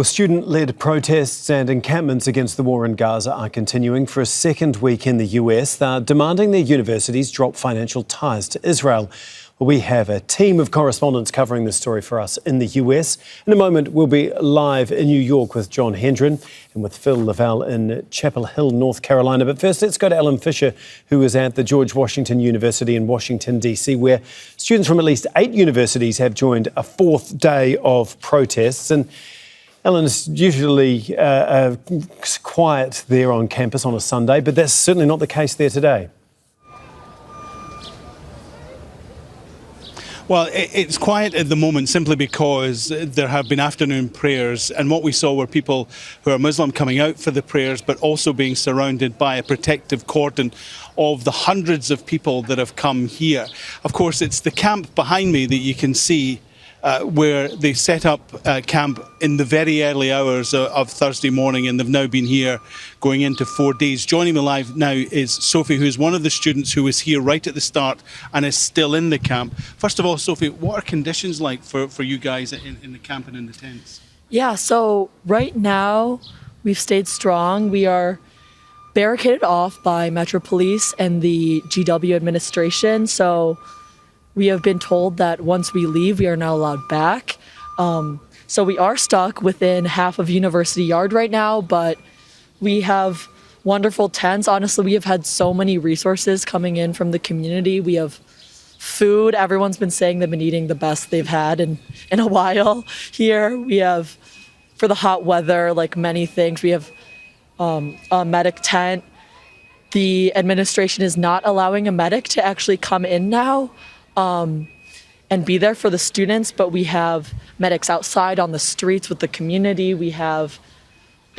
Well, student-led protests and encampments against the war in Gaza are continuing for a second week in the US. They're demanding their universities drop financial ties to Israel. Well, we have a team of correspondents covering this story for us in the US. In a moment, we'll be live in New York with John Hendren and with Phil Lavelle in Chapel Hill, North Carolina. But first, let's go to Ellen Fisher, who is at the George Washington University in Washington, D.C., where students from at least 8 universities have joined a fourth day of protests. And Ellen, it's usually quiet there on campus on a Sunday, but that's certainly not the case there today. Well, it's quiet at the moment simply because there have been afternoon prayers, and what we saw were people who are Muslim coming out for the prayers, but also being surrounded by a protective cordon of the hundreds of people that have come here. Of course, it's the camp behind me that you can see where they set up camp in the very early hours of Thursday morning, and they've now been here going into 4 days. Joining me live now is Sophie, who's one of the students who was here right at the start and is still in the camp. First of all, Sophie, what are conditions like for you guys in the camp and in the tents? Yeah, so right now we've stayed strong. We are barricaded off by Metro Police and the GW administration, so we have been told that once we leave, we are not allowed back. So we are stuck within half of University Yard right now, but we have wonderful tents. Honestly, we have had so many resources coming in from the community. We have food. Everyone's been saying they've been eating the best they've had in a while here. We have, for the hot weather, like many things. We have a medic tent. The administration is not allowing a medic to actually come in now and be there for the students, but we have medics outside on the streets with the community. We have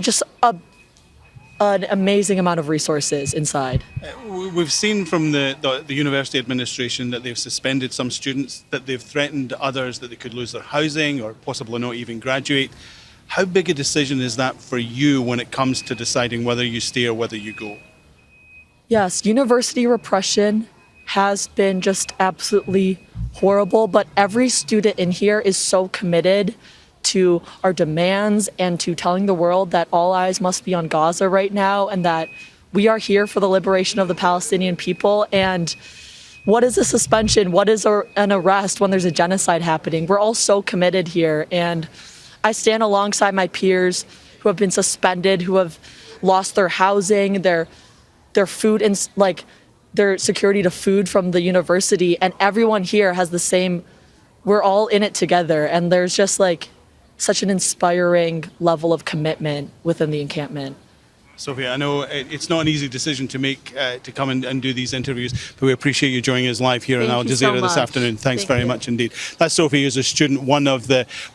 just an amazing amount of resources inside. We've seen from the university administration that they've suspended some students, that they've threatened others that they could lose their housing or possibly not even graduate. How big a decision is that for you when it comes to deciding whether you stay or whether you go? Yes, university repression has been just absolutely horrible, but every student in here is so committed to our demands and to telling the world that all eyes must be on Gaza right now and that we are here for the liberation of the Palestinian people. And what is a suspension? What is an arrest when there's a genocide happening? We're all so committed here, and I stand alongside my peers who have been suspended, who have lost their housing, their food, and their security to food from the university, and everyone here has the same, we're all in it together, and there's just such an inspiring level of commitment within the encampment. Sophie, I know it's not an easy decision to make to come and do these interviews, but we appreciate you joining us live here in Al Jazeera this afternoon. Thanks very much indeed. That's Sophie, who's a student, one of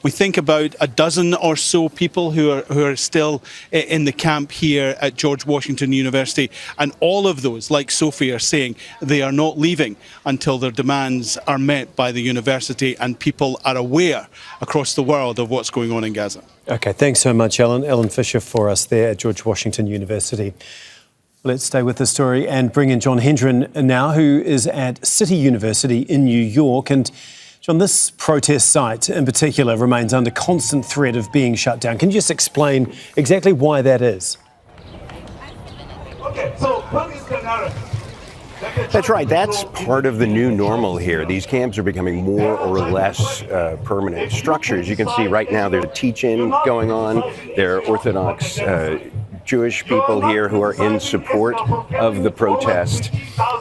we think about a dozen or so people who are still in the camp here at George Washington University, and all of those, like Sophie, are saying they are not leaving until their demands are met by the university and people are aware across the world of what's going on in Gaza. OK, thanks so much, Ellen. Ellen Fisher for us there at George Washington University. Let's stay with the story and bring in John Hendren now, who is at City University in New York. And John, this protest site in particular remains under constant threat of being shut down. Can you just explain exactly why that is? OK, so what is the narrative? That's right. That's part of the new normal here. These camps are becoming more or less permanent structures. You can see right now there's a teach-in going on. There are Orthodox Jewish people here who are in support of the protest.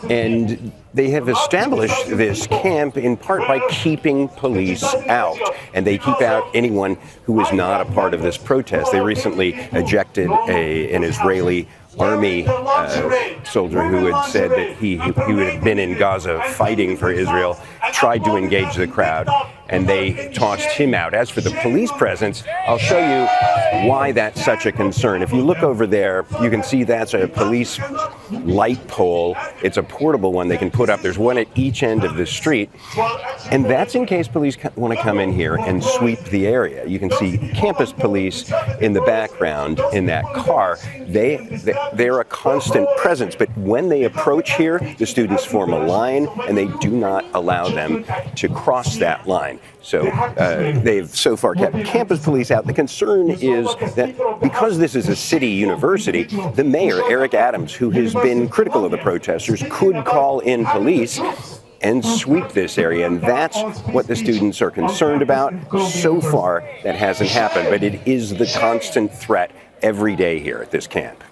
And they have established this camp in part by keeping police out. And they keep out anyone who is not a part of this protest. They recently ejected an Israeli army soldier who had said that he had been in Gaza fighting for Israel, tried to engage the crowd, and they tossed him out. As for the police presence, I'll show you why that's such a concern. If you look over there, you can see that's a police light pole. It's a portable one they can put up. There's one at each end of the street. And that's in case police want to come in here and sweep the area. You can see campus police in the background in that car. They're a constant presence. But when they approach here, the students form a line, and they do not allow them to cross that line. So they've so far kept campus police out. The concern is that because this is a city university, the mayor, Eric Adams, who has been critical of the protesters, could call in police and sweep this area. And that's what the students are concerned about. So far, that hasn't happened, but it is the constant threat every day here at this camp.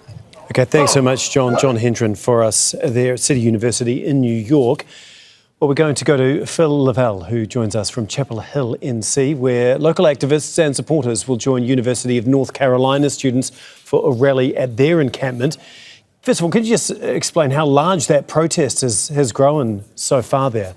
Okay, thanks so much, John. John Hendren for us there at City University in New York. Well, we're going to go to Phil Lavelle, who joins us from Chapel Hill, NC, where local activists and supporters will join University of North Carolina students for a rally at their encampment. First of all, could you just explain how large that protest has grown so far there?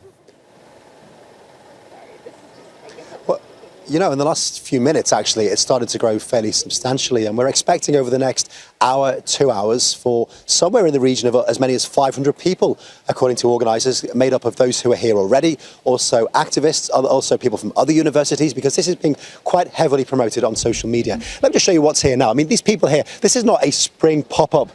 You know, in the last few minutes, actually, it started to grow fairly substantially, and we're expecting over the next hour, 2 hours, for somewhere in the region of as many as 500 people, according to organisers, made up of those who are here already, also activists, also people from other universities, because this is being quite heavily promoted on social media. Let me just show you what's here now. I mean, these people here, this is not a spring pop-up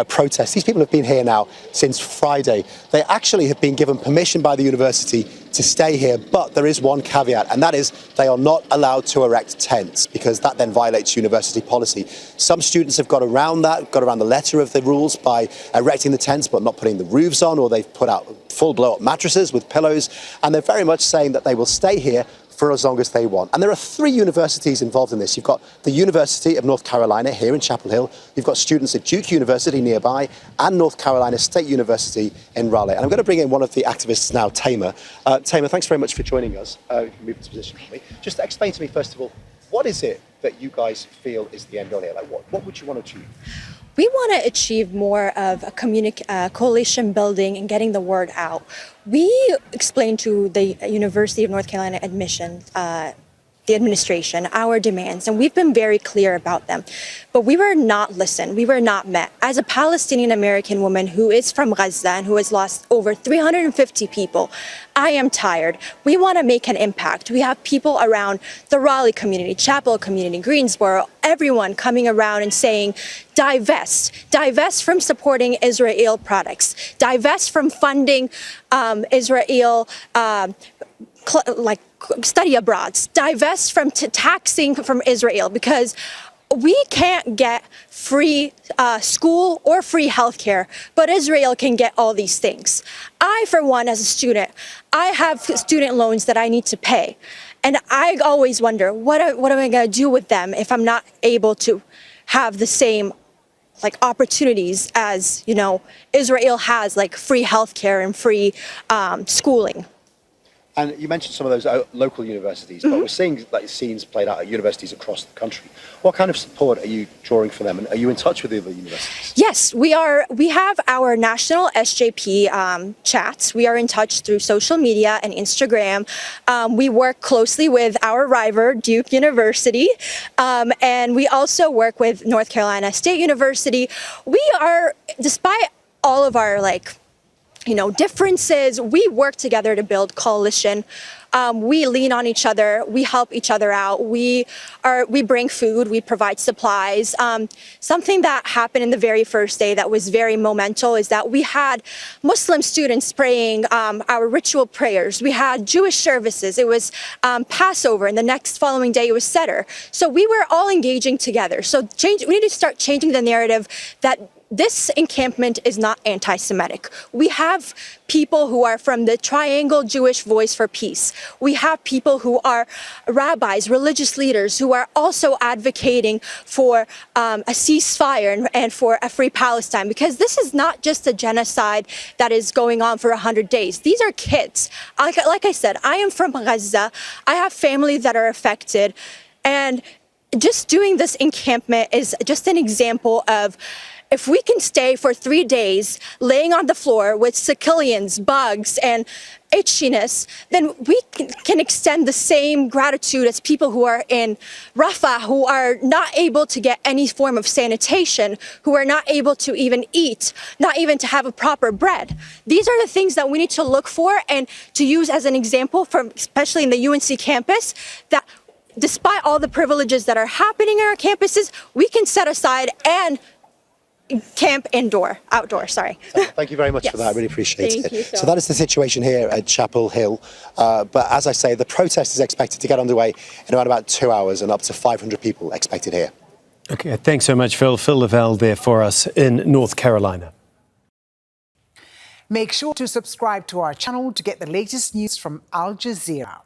protest. These people have been here now since Friday. They actually have been given permission by the university to stay here, but there is one caveat, and that is they are not allowed to erect tents, because that then violates university policy. Some students have got around the letter of the rules by erecting the tents but not putting the roofs on, or they've put out full blow-up mattresses with pillows, and they're very much saying that they will stay here for as long as they want. And there are 3 universities involved in this. You've got the University of North Carolina here in Chapel Hill. You've got students at Duke University nearby and North Carolina State University in Raleigh. And I'm going to bring in one of the activists now, Tamer. Tamer, thanks very much for joining us. You can move to position for me. Just explain to me, first of all, what is it that you guys feel is the end goal here? Like, what would you want to achieve? We want to achieve more of a coalition building and getting the word out. We explained to the University of North Carolina the administration, our demands, and we've been very clear about them. But we were not listened. We were not met. As a Palestinian American woman who is from Gaza and who has lost over 350 people, I am tired. We want to make an impact. We have people around the Raleigh community, Chapel community, Greensboro, everyone coming around and saying, divest from supporting Israel products, divest from funding Israel study abroads, divest from taxing from Israel, because we can't get free school or free healthcare, but Israel can get all these things. I, for one, as a student, I have student loans that I need to pay. And I always wonder, what am I going to do with them if I'm not able to have the same opportunities as, Israel has, like free healthcare and free schooling. And you mentioned some of those local universities, but we're seeing scenes played out at universities across the country. What kind of support are you drawing for them, and are you in touch with the other universities? Yes, we are. We have our national SJP chats. We are in touch through social media and Instagram. We work closely with our rival, Duke University, and we also work with North Carolina State University. We are, despite all of our differences, we work together to build coalition. We lean on each other. We help each other out. We bring food. We provide supplies. Something that happened in the very first day that was very monumental is that we had Muslim students praying our ritual prayers. We had Jewish services. It was Passover, and the next following day it was Seder. So we were all engaging together. So we need to start changing the narrative that this encampment is not anti-Semitic. We have people who are from the Triangle Jewish Voice for Peace. We have people who are rabbis, religious leaders, who are also advocating for a ceasefire and for a free Palestine, because this is not just a genocide that is going on for 100 days. These are kids. Like I said, I am from Gaza. I have families that are affected. And just doing this encampment is just an example of, if we can stay for 3 days laying on the floor with secilians, bugs, and itchiness, then we can extend the same gratitude as people who are in Rafah, who are not able to get any form of sanitation, who are not able to even eat, not even to have a proper bread. These are the things that we need to look for and to use as an example, especially in the UNC campus, that despite all the privileges that are happening in our campuses, we can set aside and camp outdoor, sorry. Thank you very much Yes. for that. I really appreciate Thank it. you So that is the situation here at Chapel Hill. But as I say, the protest is expected to get underway in around about 2 hours, and up to 500 people expected here. Okay, thanks so much, Phil. Phil Lavelle there for us in North Carolina. Make sure to subscribe to our channel to get the latest news from Al Jazeera.